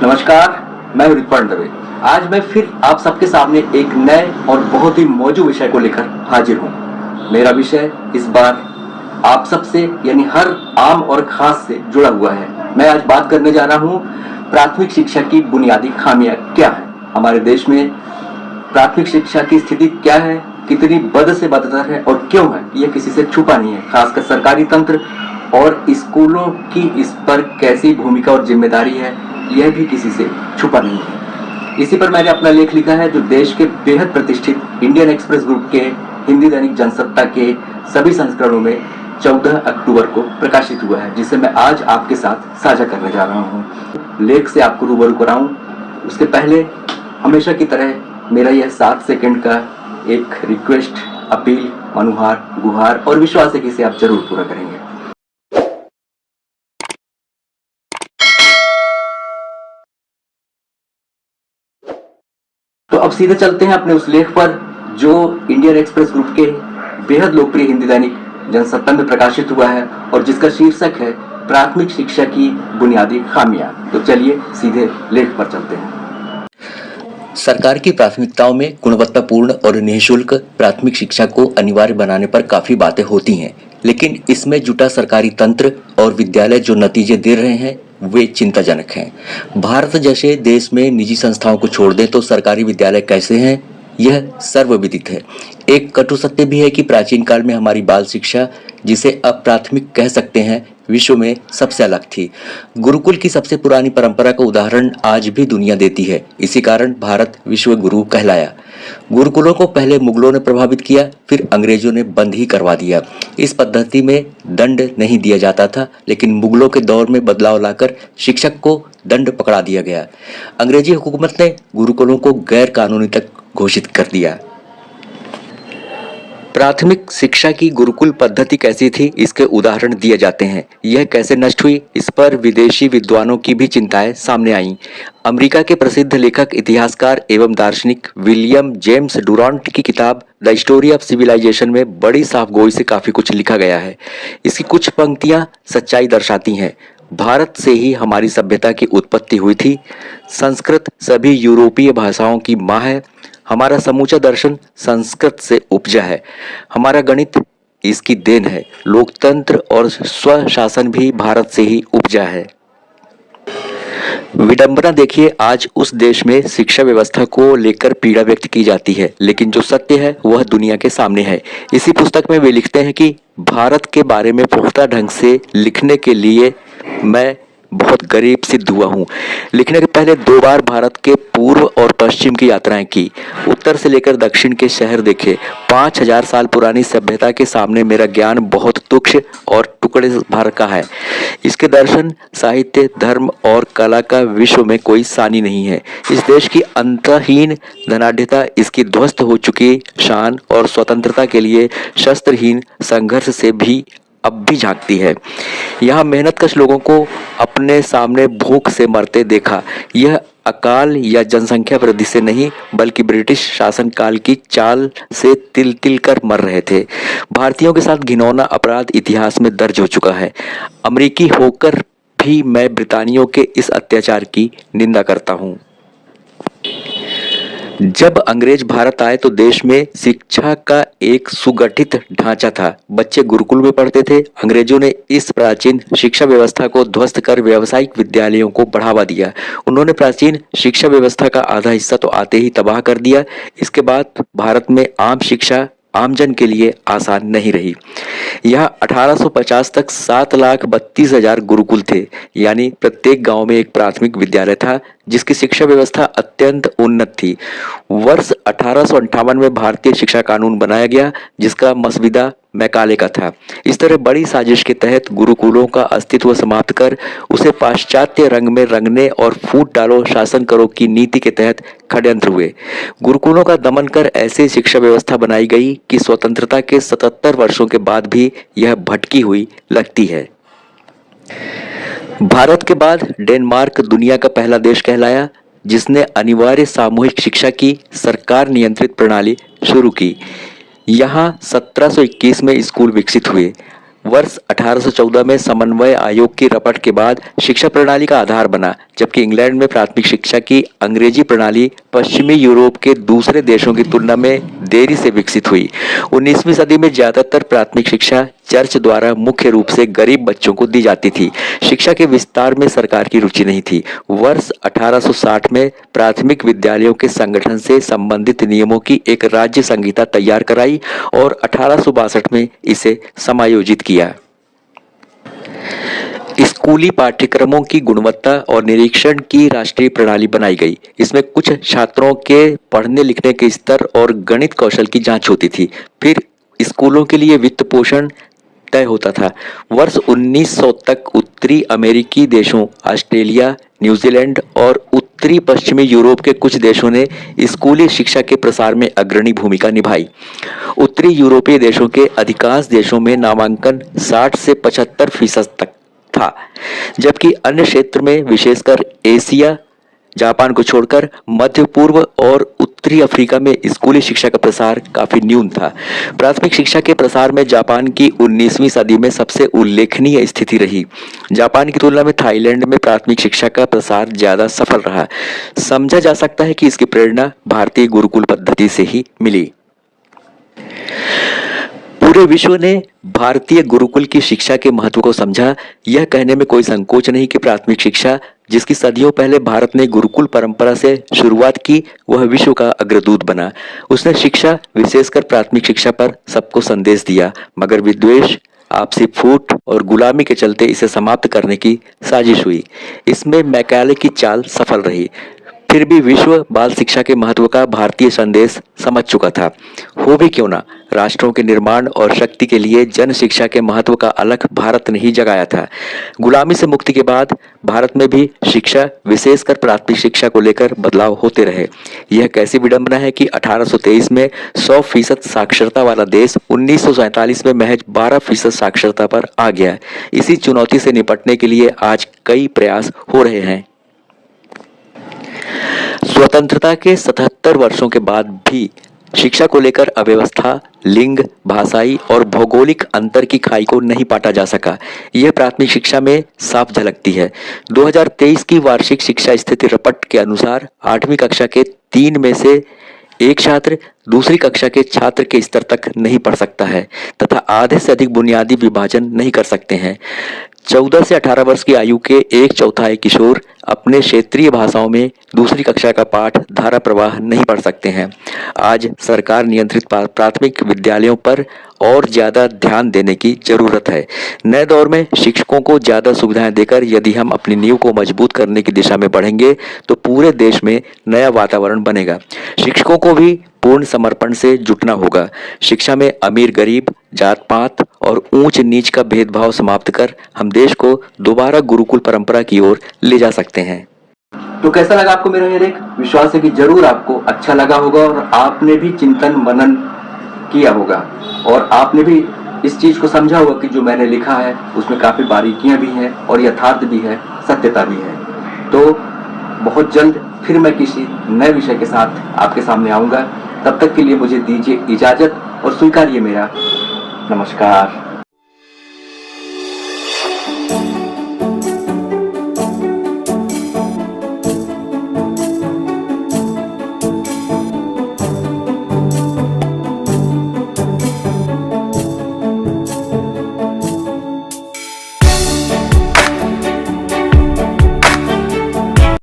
नमस्कार, मैं ऋतुपर्ण दवे। आज मैं फिर आप सबके सामने एक नए और बहुत ही मौजू विषय को लेकर हाजिर हूँ। मेरा विषय इस बार आप सबसे यानी हर आम और खास से जुड़ा हुआ है। मैं आज बात करने जा रहा हूँ प्राथमिक शिक्षा की बुनियादी खामियां क्या है, हमारे देश में प्राथमिक शिक्षा की स्थिति क्या है, कितनी बद से बदतर है और क्यों है, यह किसी से छुपा नहीं है। खासकर सरकारी तंत्र और स्कूलों की इस पर कैसी भूमिका और जिम्मेदारी है, यह भी किसी से छुपा नहीं है। इसी पर मैंने अपना लेख लिखा है, जो देश के बेहद प्रतिष्ठित इंडियन एक्सप्रेस ग्रुप के हिंदी दैनिक जनसत्ता के सभी संस्करणों में 14 अक्टूबर को प्रकाशित हुआ है, जिसे मैं आज आपके साथ साझा करने जा रहा हूँ। लेख से आपको रूबरू कराऊं उसके पहले हमेशा की तरह मेरा यह 7 सेकंड का एक रिक्वेस्ट, अपील, मनुहार, गुहार और विश्वास है कि इसे आप जरूर पूरा करेंगे। तो अब सीधे चलते हैं अपने उस लेख पर, जो इंडियन एक्सप्रेस ग्रुप के बेहद लोकप्रिय हिंदी दैनिक जनसत्ता में प्रकाशित हुआ है और जिसका शीर्षक है प्राथमिक शिक्षा की बुनियादी खामियां। तो चलिए सीधे लेख पर चलते हैं। सरकार की प्राथमिकताओं में गुणवत्तापूर्ण और निःशुल्क प्राथमिक शिक्षा को अनिवार्य बनाने पर काफी बातें होती हैं, लेकिन इसमें जुटा सरकारी तंत्र और विद्यालय जो नतीजे दे रहे हैं वे चिंताजनक हैं। भारत जैसे देश में निजी संस्थाओं को छोड़ दें तो सरकारी विद्यालय कैसे हैं, यह सर्वविदित है। एक कटु सत्य भी है कि प्राचीन काल में हमारी बाल शिक्षा, जिसे अब प्राथमिक कह सकते हैं, विश्व में सबसे अलग थी। गुरुकुल की सबसे पुरानी परंपरा का उदाहरण आज भी दुनिया देती है। इसी कारण भारत विश्व गुरु कहलाया। गुरुकुलों को पहले मुगलों ने प्रभावित किया, फिर अंग्रेजों ने बंद ही करवा दिया। इस पद्धति में दंड नहीं दिया जाता था, लेकिन मुगलों के दौर में बदलाव लाकर शिक्षक को दंड पकड़ा दिया गया। अंग्रेजी हुकूमत ने गुरुकुलों को गैर कानूनी तक घोषित कर दिया। प्राथमिक शिक्षा की गुरुकुल पद्धति कैसी थी, इसके उदाहरण दिए जाते हैं। यह कैसे नष्ट हुई, इस पर विदेशी विद्वानों की भी चिंताएं सामने आईं। अमेरिका के प्रसिद्ध लेखक, इतिहासकार एवं दार्शनिक विलियम जेम्स डुरांट की किताब द स्टोरी ऑफ सिविलाइजेशन में बड़ी साफगोई से काफी कुछ लिखा गया है। इसकी कुछ पंक्तियां सच्चाई दर्शाती हैं। भारत से ही हमारी सभ्यता की उत्पत्ति हुई थी। संस्कृत सभी यूरोपीय भाषाओं की माँ है। हमारा समूचा दर्शन संस्कृत से उपजा है। हमारा गणित इसकी देन है। लोकतंत्र और स्वशासन भी भारत से ही उपजा है। विडंबना देखिए, आज उस देश में शिक्षा व्यवस्था को लेकर पीड़ा व्यक्त की जाती है, लेकिन जो सत्य है वह दुनिया के सामने है। इसी पुस्तक में वे लिखते हैं कि भारत के बारे में पुख्ता ढंग से लिखने के लिए मैं बहुत गरीब सिद्ध हुआ हूँ। लिखने के पहले 2 बार भारत के पूर्व और पश्चिम की यात्राएं की, उत्तर से लेकर दक्षिण के शहर देखे। 5000 साल पुरानी सभ्यता के सामने मेरा ज्ञान बहुत तुच्छ और टुकड़े भर का है। इसके दर्शन, साहित्य, धर्म और कला का विश्व में कोई सानी नहीं है। इस देश की अंतहीन धनाढ्यता, इसकी ध्वस्त हो चुकी शान और स्वतंत्रता के लिए शस्त्रहीन संघर्ष से भी अब भी झांकती है। यहाँ मेहनतकश लोगों को अपने सामने भूख से मरते देखा। यह अकाल या जनसंख्या वृद्धि से नहीं, बल्कि ब्रिटिश शासन काल की चाल से तिल तिल कर मर रहे थे। भारतीयों के साथ घिनौना अपराध इतिहास में दर्ज हो चुका है। अमेरिकी होकर भी मैं ब्रितानियों के इस अत्याचार की निंदा करता हूँ। जब अंग्रेज भारत आए तो देश में शिक्षा का एक सुगठित ढांचा था। बच्चे गुरुकुल में पढ़ते थे। अंग्रेजों ने इस प्राचीन शिक्षा व्यवस्था को ध्वस्त कर व्यावसायिक विद्यालयों को बढ़ावा दिया। उन्होंने प्राचीन शिक्षा व्यवस्था का आधा हिस्सा तो आते ही तबाह कर दिया। इसके बाद भारत में आम शिक्षा आमजन के लिए आसान नहीं रही। यहाँ 1850 तक 7,32,000 गुरुकुल थे, यानी प्रत्येक गांव में एक प्राथमिक विद्यालय था, जिसकी शिक्षा व्यवस्था अत्यंत उन्नत थी। वर्ष 1858 में भारतीय शिक्षा कानून बनाया गया, जिसका मसविदा मैकाले का था। इस तरह बड़ी साजिश के तहत गुरुकुलों का अस्तित्व समाप्त कर उसे पाश्चात्य रंग में रंगने और फूट डालो शासन करो की नीति के तहत षड्यंत्र हुए। गुरुकुलों का दमन कर ऐसी शिक्षा व्यवस्था बनाई गई कि स्वतंत्रता के 77 वर्षों के बाद भी यह भटकी हुई लगती है। भारत के बाद डेनमार्क दुनिया का पहला देश कहलाया, जिसने अनिवार्य सामूहिक शिक्षा की सरकार नियंत्रित प्रणाली शुरू की। यहाँ 1721 में स्कूल विकसित हुए। वर्ष 1814 में समन्वय आयोग की रपट के बाद शिक्षा प्रणाली का आधार बना, जबकि इंग्लैंड में प्राथमिक शिक्षा की अंग्रेजी प्रणाली पश्चिमी यूरोप के दूसरे देशों की तुलना में देरी से विकसित हुई। 19वीं सदी में ज्यादातर प्राथमिक शिक्षा चर्च द्वारा मुख्य रूप से गरीब बच्चों को दी जाती थी। शिक्षा के विस्तार में सरकार की रुचि नहीं थी। वर्ष 1860 में प्राथमिक विद्यालयों के संगठन से संबंधित नियमों की एक राज्य संहिता तैयार कराई और 1862 में इसे समायोजित किया। स्कूली पाठ्यक्रमों की गुणवत्ता और निरीक्षण की राष्ट्रीय प्रणाली बनाई गई। इसमें कुछ छात्रों के पढ़ने लिखने के स्तर और गणित कौशल की जांच होती थी। फिर स्कूलों के लिए वित्त पोषण तय होता था। वर्ष 1900 तक उत्तरी अमेरिकी देशों ऑस्ट्रेलिया, न्यूजीलैंड और उत्तरी पश्चिमी यूरोप के कुछ देशों ने स्कूली शिक्षा के प्रसार में अग्रणी भूमिका निभाई। उत्तरी यूरोपीय देशों के अधिकांश देशों में नामांकन 60 से 75% तक था, जबकि अन्य क्षेत्र में विशेषकर एशिया, जापान को छोड़कर मध्य पूर्व और उत्तरी अफ्रीका में स्कूली शिक्षा का प्रसार काफी न्यून था। प्राथमिक शिक्षा के प्रसार में जापान की 19वीं सदी में सबसे उल्लेखनीय स्थिति रही। जापान की तुलना में थाईलैंड में प्राथमिक शिक्षा का प्रसार ज्यादा सफल रहा। समझा जा सकता है कि इसकी प्रेरणा भारतीय गुरुकुल पद्धति से ही मिली। पूरे विश्व ने भारतीय गुरुकुल की शिक्षा के महत्व को समझा। यह कहने में कोई संकोच नहीं कि प्राथमिक शिक्षा, जिसकी सदियों पहले भारत ने गुरुकुल परंपरा से शुरुआत की, वह विश्व का अग्रदूत बना। उसने शिक्षा, विशेषकर प्राथमिक शिक्षा पर सबको संदेश दिया, मगर विद्वेष, आपसी फूट और गुलामी के चलते इसे समाप्त करने की साजिश हुई। इसमें मैकाले की चाल सफल रही। फिर भी विश्व बाल शिक्षा के महत्व का भारतीय संदेश समझ चुका था। हो भी क्यों ना, राष्ट्रों के निर्माण और शक्ति के लिए जन शिक्षा के महत्व का अलख भारत ने ही जगाया था। गुलामी से मुक्ति के बाद भारत में भी शिक्षा, विशेषकर प्राथमिक शिक्षा को लेकर बदलाव होते रहे। यह कैसी विडंबना है कि 1823 में 100% साक्षरता वाला देश 1947 में महज 12% साक्षरता पर आ गया। इसी चुनौती से निपटने के लिए आज कई प्रयास हो रहे हैं। स्वतंत्रता के 77 वर्षों के बाद भी शिक्षा को लेकर अव्यवस्था, लिंग, भाषाई और भौगोलिक अंतर की खाई को नहीं पाटा जा सका। यह प्राथमिक शिक्षा में साफ झलकती है। 2023 की वार्षिक शिक्षा स्थिति रिपोर्ट के अनुसार 8वीं कक्षा के 3 में से एक छात्र दूसरी कक्षा के छात्र के स्तर तक नहीं पढ़ सकता है तथा आधे से अधिक बुनियादी विभाजन नहीं कर सकते हैं। 14 से 18 वर्ष की आयु के 1/4 किशोर अपने क्षेत्रीय भाषाओं में दूसरी कक्षा का पाठ धारा प्रवाह नहीं पढ़ सकते हैं। आज सरकार नियंत्रित प्राथमिक विद्यालयों पर और ज्यादा ध्यान देने की जरूरत है। नए दौर में शिक्षकों को ज्यादा सुविधाएं देकर यदि हम अपनी नींव को मजबूत करने की दिशा में बढ़ेंगे तो पूरे देश में नया वातावरण बनेगा। शिक्षकों को भी पूर्ण समर्पण से जुटना होगा। शिक्षा में अमीर गरीब, जात पात और ऊंच नीच का भेदभाव समाप्त कर हम देश को दोबारा गुरुकुल परंपरा की ओर ले जा सकते हैं। तो कैसा लगा आपको मेरा ये लेख? विश्वास है कि जरूर आपको अच्छा लगा होगा और आपने भी चिंतन मनन किया होगा और आपने भी इस चीज को समझा होगा कि जो मैंने लिखा है उसमें काफी बारीकियां भी हैं और यथार्थ भी है, सत्यता भी है। तो बहुत जल्द फिर मैं किसी नए विषय के साथ आपके सामने आऊंगा। तब तक के लिए मुझे दीजिए इजाजत और स्वीकारिए मेरा नमस्कार।